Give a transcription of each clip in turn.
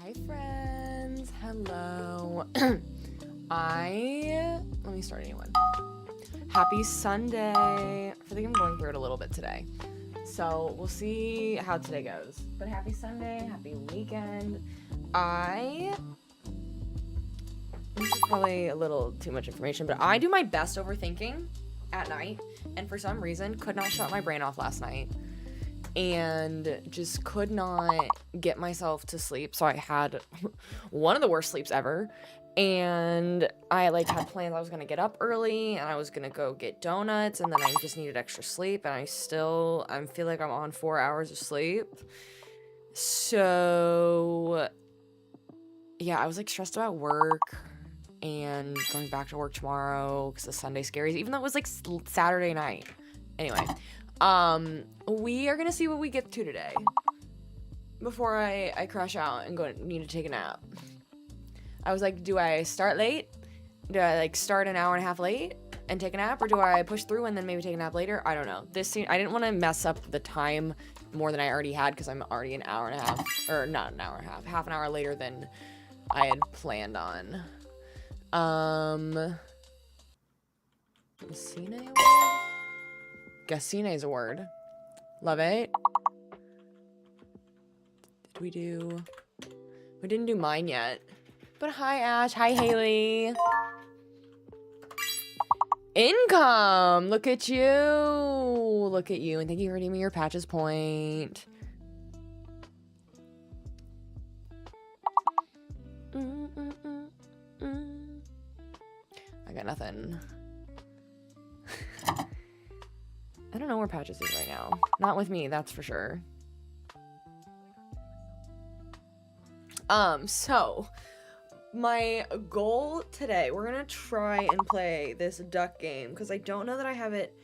Hi friends, hello. Let me start a new one. Happy Sunday. I think I'm going through it a little bit today. So we'll see how today goes. But happy Sunday, happy weekend. This is probably a little too much information, but I do my best overthinking at night. And for some reason, could not shut my brain off last night. And just could not get myself to sleep. So I had one of the worst sleeps ever. And I had plans. I was gonna get up early and I was gonna go get donuts, and then I just needed extra sleep, and I feel like I'm on 4 hours of sleep. So yeah, I was stressed about work and going back to work tomorrow because the Sunday scaries, even though it was Saturday night. Anyway, we are gonna see what we get to today before I crash out and need to take a nap. I was like, do I start late? Do I start an hour and a half late and take a nap, or do I push through and then maybe take a nap later? I don't know. I didn't want to mess up the time more than I already had because I'm already an hour and a half, or not an hour and a half, half an hour later than I had planned on. Gacine is a word. Love it. We didn't do mine yet. But hi, Ash. Hi, Haley. Income! Look at you. Look at you. And thank you for redeeming your patches point. I got nothing. I don't know where patches is right now. Not with me, that's for sure. So my goal today, we're gonna try and play this duck game because I don't know that I have it.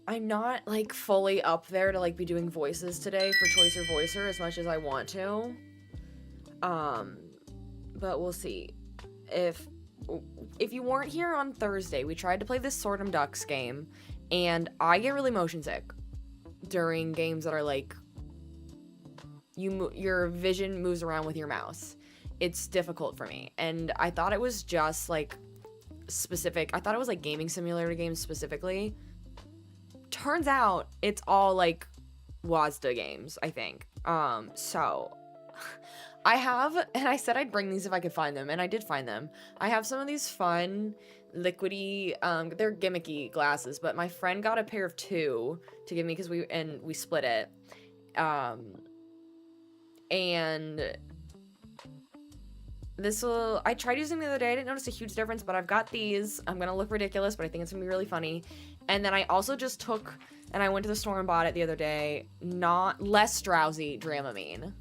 I'm not fully up there to be doing voices today for Choice or Voicer as much as I want to. But we'll see. If you weren't here on Thursday, we tried to play this Sortum Ducks game, and I get really motion sick during games that are your vision moves around with your mouse. It's difficult for me, and I thought it was just specific. I thought it was gaming simulator games specifically. Turns out it's all WASD games, I think. So I have, and I said I'd bring these if I could find them, and I did find them. I have some of these fun liquidy, they're gimmicky glasses, but my friend got a pair of 2 to give me because we split it. And I tried using them the other day. I didn't notice a huge difference, but I've got these. I'm gonna look ridiculous, but I think it's gonna be really funny. And then I also just took, and I went to the store and bought it the other day, less drowsy Dramamine.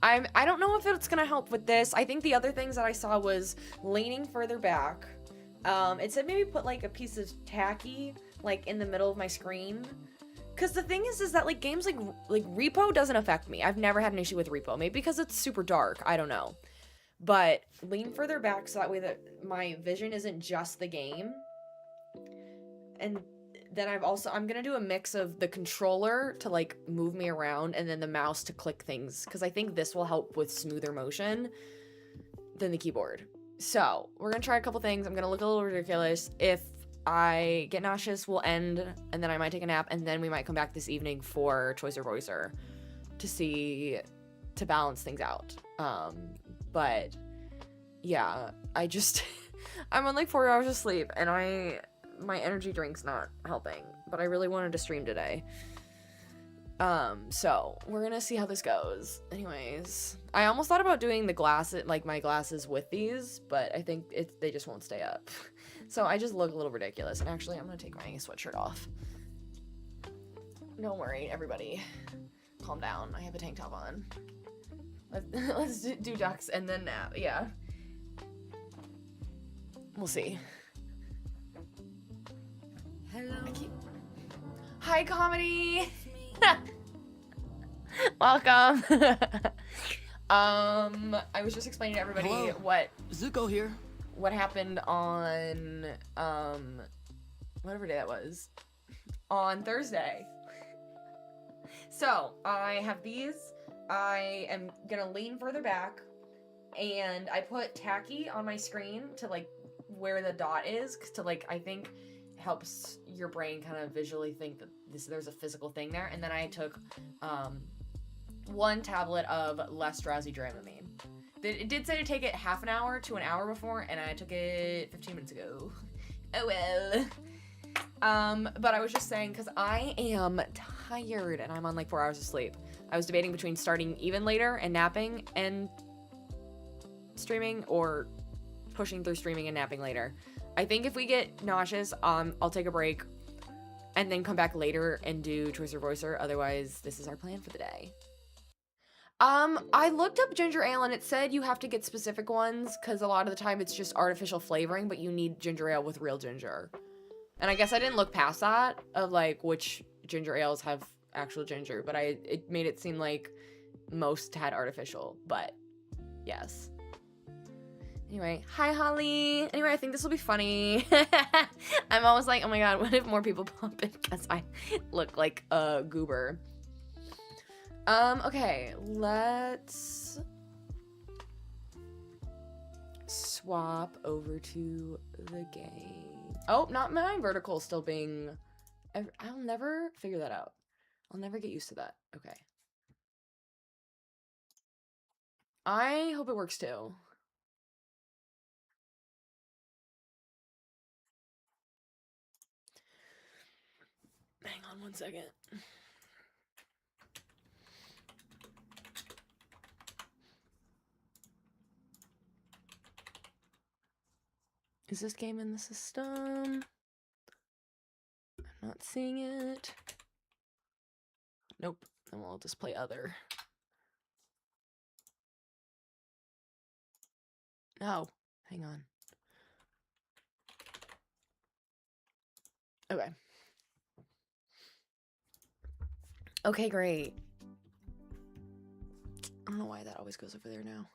I don't know if it's gonna help with this. I think the other things that I saw was leaning further back. It said maybe put a piece of tacky in the middle of my screen. Cause the thing is that games like Repo doesn't affect me. I've never had an issue with Repo. Maybe because it's super dark. I don't know. But lean further back so that way that my vision isn't just the game. And then I'm gonna do a mix of the controller to like move me around and then the mouse to click things, because I think this will help with smoother motion than the keyboard. So we're gonna try a couple things. I'm gonna look a little ridiculous. If I get nauseous, we'll end, and then I might take a nap, and then we might come back this evening for Choicer Voicer to balance things out. But yeah, I'm on like 4 hours of sleep, and my energy drink's not helping, but I really wanted to stream today. So we're gonna see how this goes. Anyways, I almost thought about doing the glasses, like my glasses with these, but I think they just won't stay up. So I just look a little ridiculous. And actually, I'm gonna take my sweatshirt off. Don't worry, everybody. Calm down. I have a tank top on. Let's do ducks and then nap. Yeah. We'll see. Hello. Hi, comedy. Welcome. I was just explaining to everybody what Zuko here. What happened on whatever day that was, on Thursday. So I have these. I am gonna lean further back, and I put tacky on my screen to like where the dot is, to like, I think helps your brain kind of visually think that there's a physical thing there. And then I took 1 tablet of less drowsy Dramamine. It did say to take it half an hour to an hour before, and I took it 15 minutes ago. Oh well. But I was just saying, because I am tired and I'm on like 4 hours of sleep. I was debating between starting even later and napping and streaming, or pushing through streaming and napping later. I think if we get nauseous, I'll take a break and then come back later and do Choicer Voicer. Otherwise, this is our plan for the day. I looked up ginger ale and it said you have to get specific ones because a lot of the time it's just artificial flavoring, but you need ginger ale with real ginger. And I guess I didn't look past that of like which ginger ales have actual ginger, but it made it seem like most had artificial, but yes. Anyway, hi Holly. Anyway, I think this will be funny. I'm always like, oh my god, what if more people pop in because I look like a goober. Okay, let's swap over to the game. Oh, not my vertical still being... I'll never figure that out. I'll never get used to that. Okay. I hope it works too. Hang on 1 second. Is this game in the system? I'm not seeing it. Nope. Then we'll just play other. No. Hang on. Okay. Okay, great. I don't know why that always goes over there now.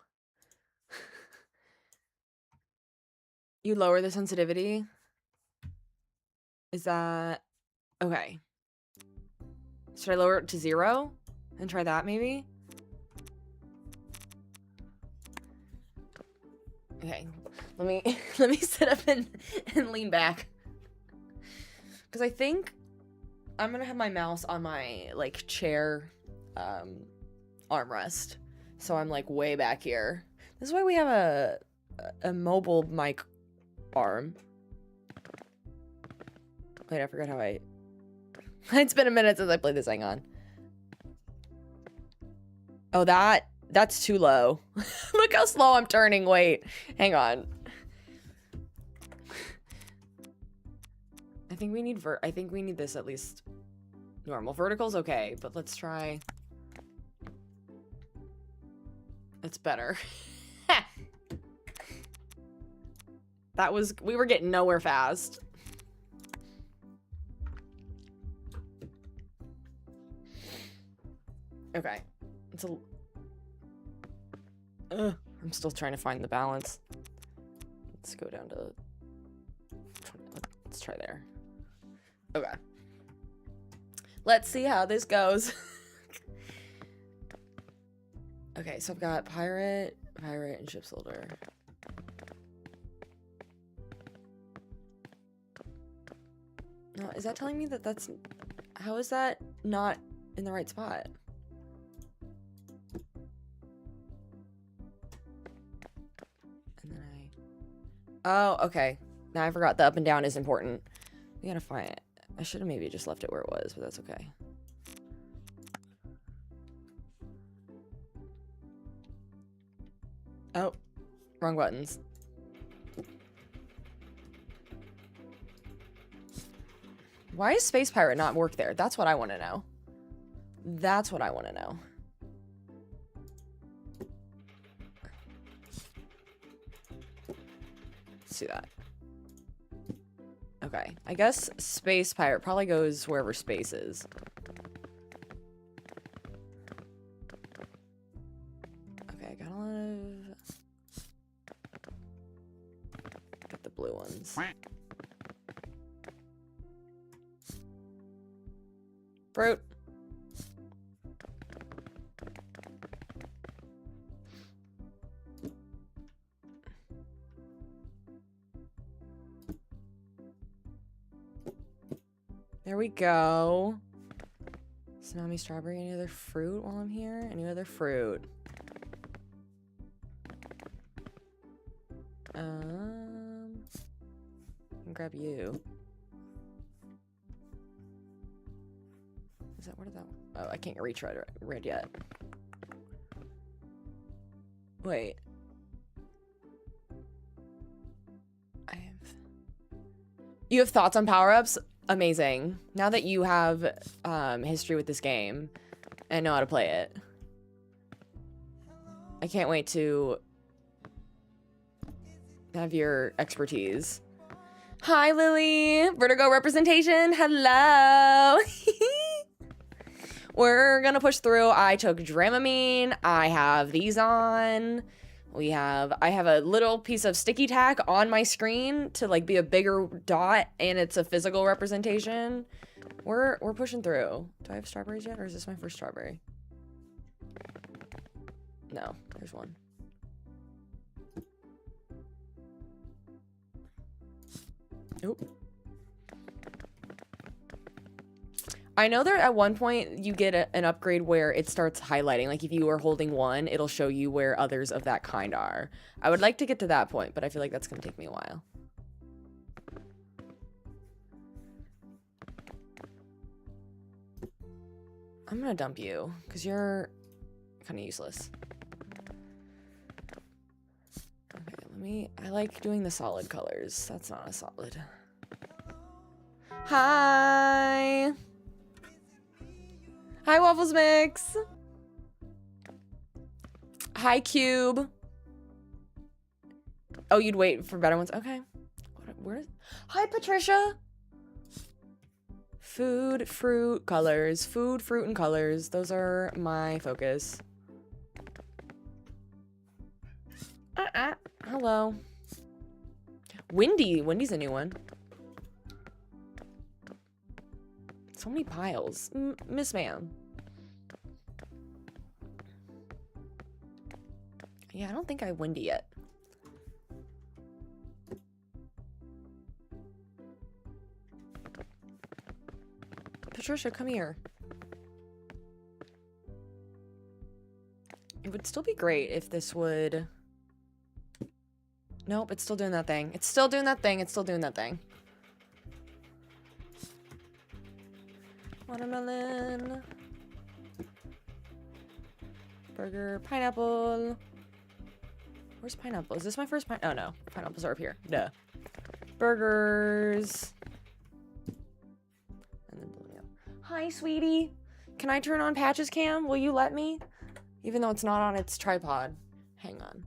You lower the sensitivity? Is that... Okay. Should I lower it to 0? And try that, maybe? Okay. Let me sit up and lean back. Because I think I'm gonna have my mouse on my, like, chair armrest. So I'm, like, way back here. This is why we have a mobile mic arm. Wait, I forgot how it's been a minute since I played this. Hang on. Oh, that's too low. Look how slow I'm turning. Wait, hang on. I think we need this at least normal. Vertical's okay, but let's try. It's better. We were getting nowhere fast. Okay. I'm still trying to find the balance. Let's go down to... Let's try there. Okay. Let's see how this goes. Okay, so I've got pirate, and ship soldier. No, is that telling me that that's... How is that not in the right spot? And then Oh, okay. Now I forgot the up and down is important. We gotta find it. I should have maybe just left it where it was, but that's okay. Oh, wrong buttons. Why is Space Pirate not work there? That's what I want to know. That's what I want to know. Let's do that. Okay, I guess Space Pirate probably goes wherever space is. Okay, I got a lot of... Got the blue ones. Fruit. There we go. Tsunami strawberry. Any other fruit while I'm here? Any other fruit? I can grab you. Is that what is that? Oh, I can't reach red yet. Wait. You have thoughts on power-ups? Amazing. Now that you have history with this game and know how to play it, I can't wait to have your expertise. Hi, Lily. Vertigo representation. Hello. We're gonna push through. I took Dramamine. I have these on. I have a little piece of sticky tack on my screen to like be a bigger dot, and it's a physical representation. We're pushing through. Do I have strawberries yet, or is this my first strawberry? No, there's one. Oop. I know that at one point you get an upgrade where it starts highlighting. Like if you are holding one, it'll show you where others of that kind are. I would like to get to that point, but I feel like that's going to take me a while. I'm going to dump you because you're kind of useless. Okay, I like doing the solid colors. That's not a solid. Hi! Hi, Waffles Mix. Hi, Cube. Oh, you'd wait for better ones. Okay. Hi, Patricia. Food, fruit, colors. Food, fruit, and colors. Those are my focus. Hello. Windy. Windy's a new one. So many piles. Miss Ma'am. Yeah, I don't think I have Windy yet. Patricia, come here. It would still be great if this would... Nope, it's still doing that thing. It's still doing that thing. It's still doing that thing. Watermelon. Burger. Pineapple. Where's pineapple? Is this my first pineapple? Oh no. Pineapples are up here. Duh. Burgers. And then blue. Hi, sweetie. Can I turn on Patches Cam? Will you let me? Even though it's not on its tripod. Hang on.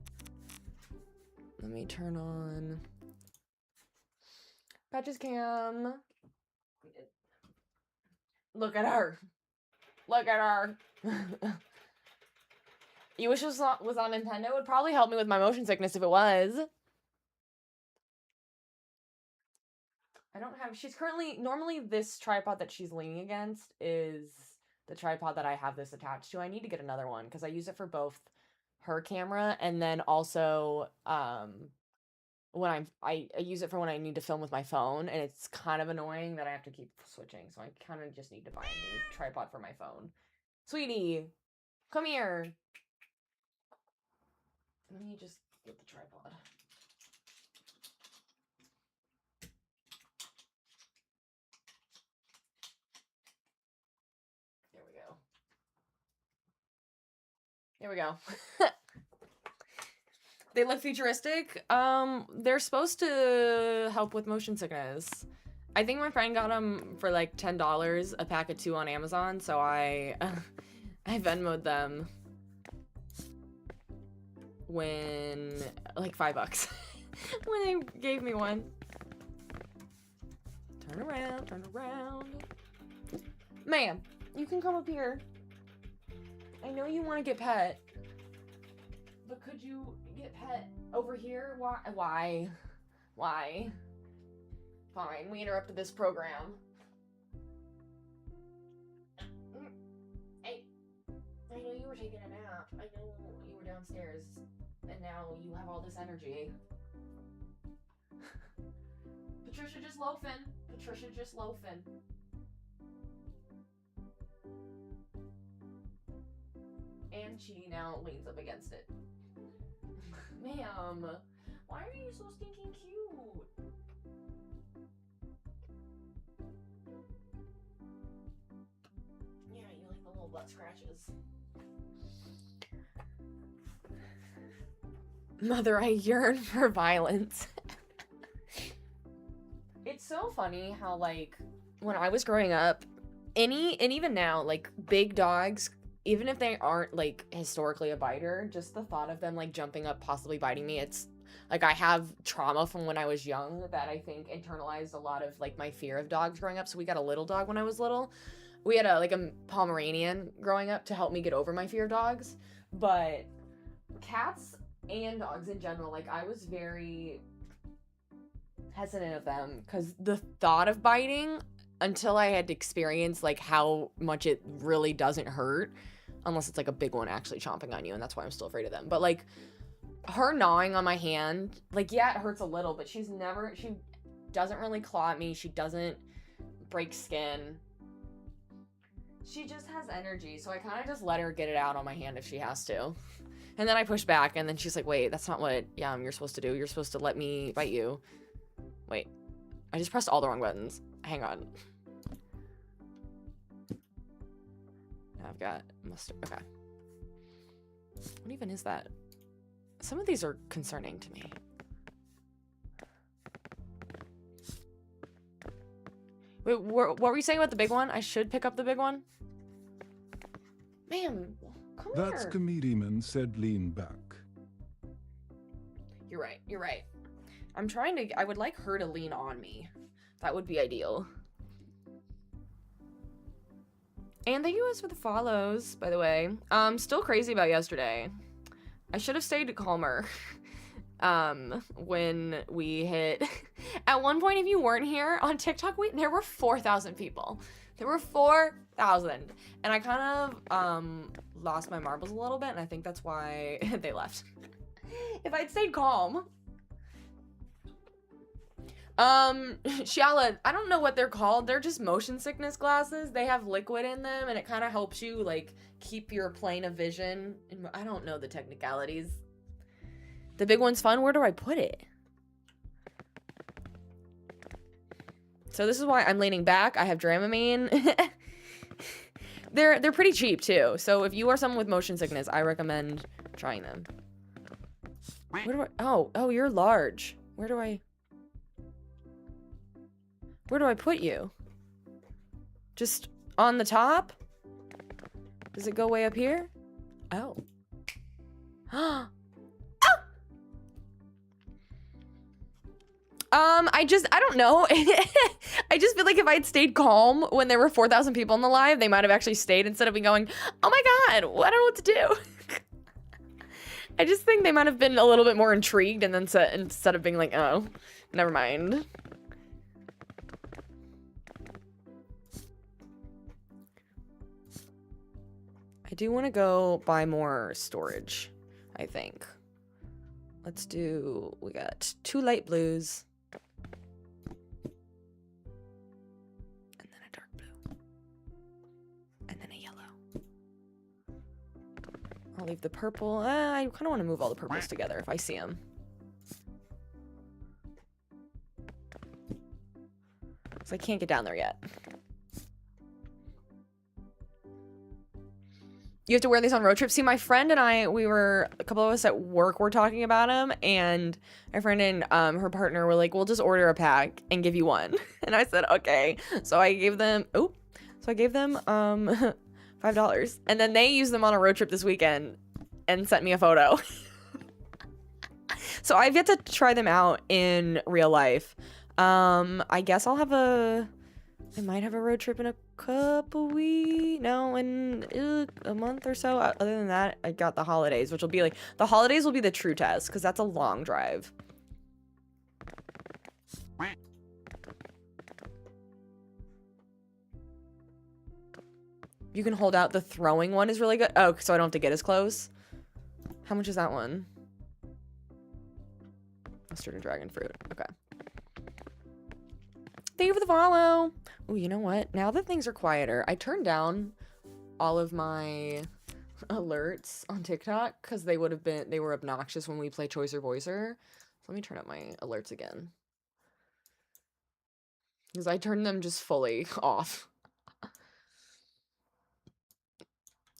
Let me turn on Patches Cam. Look at her. Look at her. You wish this was on Nintendo? It would probably help me with my motion sickness if it was. I don't have, she's currently, normally this tripod that she's leaning against is the tripod that I have this attached to. I need to get another one because I use it for both her camera and then also when I use it for when I need to film with my phone, and it's kind of annoying that I have to keep switching, so I kind of just need to buy a new tripod for my phone. Sweetie, come here. Let me just get the tripod. There we go. There we go. They look futuristic. They're supposed to help with motion sickness. I think my friend got them for like $10 a pack of 2 on Amazon, so I Venmo'd them when like $5 when they gave me one. Turn around, turn around. Ma'am, you can come up here. I know you want to get pet, but could you get pet over here? Why? Fine, we interrupted this program. Hey, I know you were taking a nap. I know you were downstairs, and now you have all this energy. Patricia just loafing. Patricia just loafing. And she now leans up against it. Ma'am, why are you so stinking cute? Yeah, you like the little butt scratches. Mother, I yearn for violence. It's so funny how, like, when I was growing up, and even now, like, big dogs, even if they aren't, like, historically a biter, just the thought of them, like, jumping up, possibly biting me, it's, like, I have trauma from when I was young that I think internalized a lot of, like, my fear of dogs growing up. So we got a little dog when I was little. We had a Pomeranian growing up to help me get over my fear of dogs. But cats and dogs in general, like, I was very hesitant of them because the thought of biting, until I had to experience, like, how much it really doesn't hurt, unless it's, like, a big one actually chomping on you, and that's why I'm still afraid of them. But, like, her gnawing on my hand, like, yeah, it hurts a little, but she doesn't really claw at me. She doesn't break skin. She just has energy, so I kind of just let her get it out on my hand if she has to. And then I push back, and then she's like, wait, that's not what, you're supposed to do. You're supposed to let me bite you. Wait, I just pressed all the wrong buttons. Hang on. Now I've got mustard. Okay. What even is that? Some of these are concerning to me. Wait, what were you saying about the big one? I should pick up the big one? Ma'am, come here. That's comedian said lean back. You're right, you're right. I would like her to lean on me. That would be ideal. And thank you guys for the follows, by the way. Still crazy about yesterday. I should have stayed calmer. When we hit... At one point, if you weren't here, on TikTok, there were 4,000 people. There were 4,000. And I kind of, lost my marbles a little bit, and I think that's why they left. If I'd stayed calm... Shala, I don't know what they're called. They're just motion sickness glasses. They have liquid in them, and it kind of helps you, like, keep your plane of vision. I don't know the technicalities. The big one's fun. Where do I put it? So this is why I'm leaning back. I have Dramamine. They're pretty cheap, too. So if you are someone with motion sickness, I recommend trying them. Where do I... Oh, you're large. Where do I put you? Just on the top? Does it go way up here? Oh. I don't know. I just feel like if I'd stayed calm when there were 4,000 people in the live, they might have actually stayed instead of me going, oh my god, I don't know what to do. I just think they might have been a little bit more intrigued and then instead of being like, oh, never mind. do want to go buy more storage, I think. Let's do, we got 2 light blues. And then a dark blue. And then a yellow. I'll leave the purple. I kind of want to move all the purples together if I see them. So I can't get down there yet. You have to wear these on road trips. See, my friend and I, a couple of us at work were talking about them, and my friend and her partner were like, we'll just order a pack and give you one. And I said, okay. So I gave them, $5. And then they used them on a road trip this weekend and sent me a photo. So I've yet to try them out in real life. I guess I might have a road trip in a couple weeks, in a month or so. Other than that, I got the holidays, which will be like, the holidays will be the true test, because that's a long drive. You can hold out. The throwing one is really good. Oh, so I don't have to get as close. How much is that one? Mustard and dragon fruit. Okay. Thank you for the follow. Oh, you know what? Now that things are quieter, I turned down all of my alerts on TikTok because they were obnoxious when we play Choicer Voicer. So let me turn up my alerts again. Because I turned them just fully off.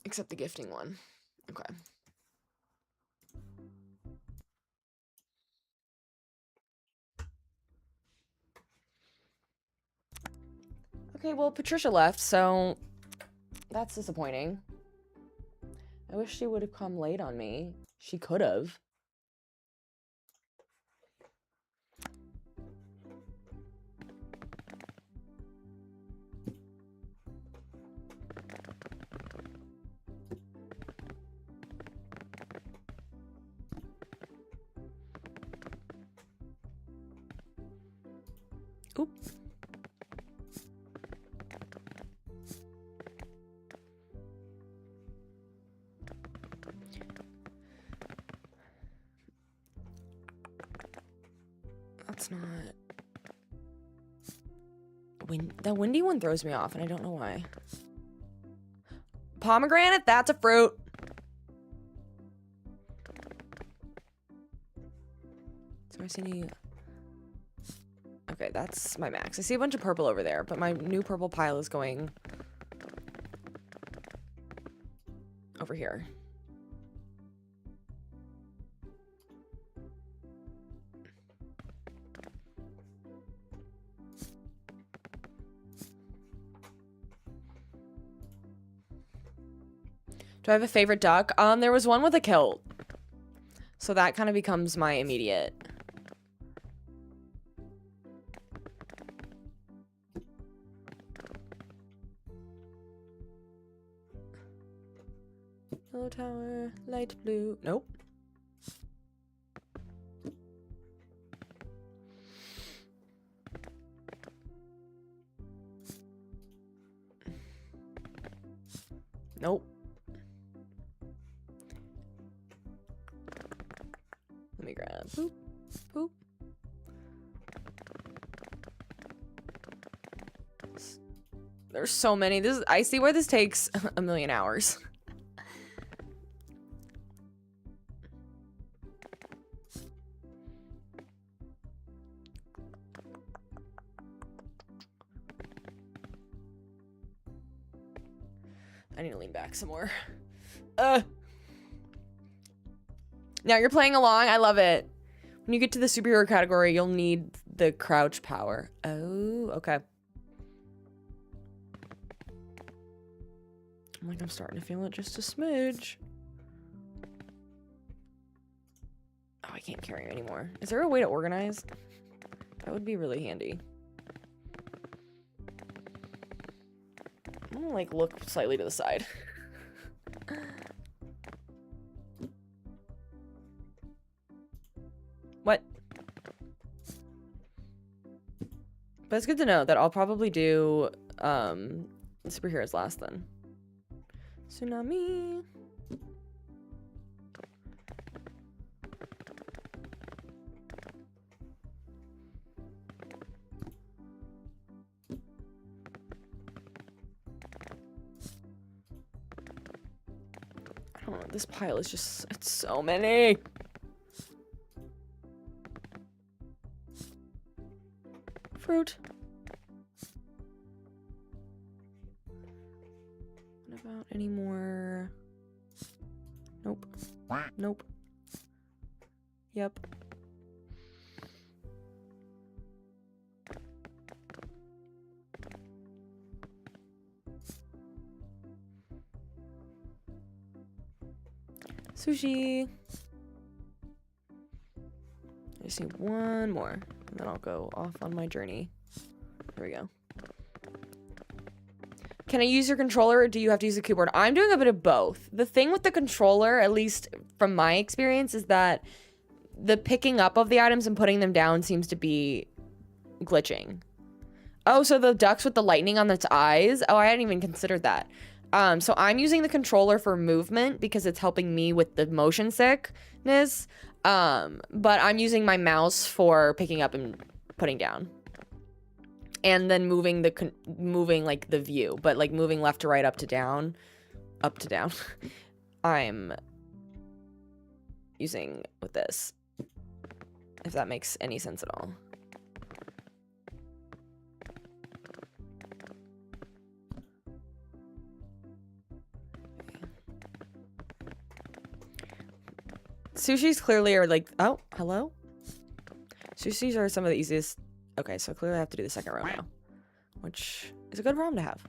Except the gifting one. Okay. Okay, well, Patricia left, so that's disappointing. I wish she would have come late on me. She could have. Oop. That's not... The windy one throws me off, and I don't know why. Pomegranate? That's a fruit. So I see any... Okay, that's my max. I see a bunch of purple over there, but my new purple pile is going over here. Do I have a favorite duck? There was one with a kilt. So that kind of becomes my immediate. Yellow tower, light blue. Nope. Nope. Let me grab. Boop. Boop. There's so many. I see why this takes a million hours. I need to lean back some more. Now you're playing along. I love it. When you get to the superhero category, you'll need the crouch power. Oh, okay. I'm starting to feel it just a smidge. Oh, I can't carry anymore. Is there a way to organize? That would be really handy. I'm gonna like look slightly to the side. What? But it's good to know that I'll probably do superheroes last then. Tsunami. I don't know. This pile is just, it's so many. Fruit. What about any more? Nope. Nope. Yep. Sushi. I just need one more, and then I'll go off on my journey. Here we go. Can I use your controller, or do you have to use a keyboard? I'm doing a bit of both. The thing with the controller, at least from my experience, is that the picking up of the items and putting them down seems to be glitching. Oh, so the ducks with the lightning on its eyes? Oh, I hadn't even considered that. So I'm using the controller for movement because it's helping me with the motion sickness. But I'm using my mouse for picking up and putting down. And then moving like the view, but like moving left to right, up to down. I'm using with this, if that makes any sense at all. Sushis clearly are like, oh, hello? Sushis are some of the easiest. Okay, so clearly I have to do the second row now, which is a good problem to have.